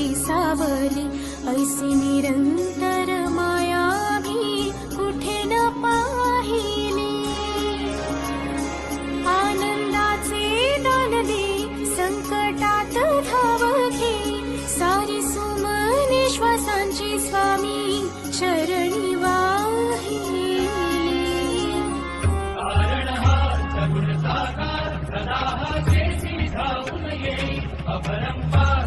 तुझी सावली, ऐसी निरंतर माया भी कुठे न पाहिली। आनंदाचे दान दे, संकटात धाव घे, सारी सुमने श्वासांची स्वामी चरणी वाहिली। सगुण साकार सदा जेसी धावून ये, अपरंपार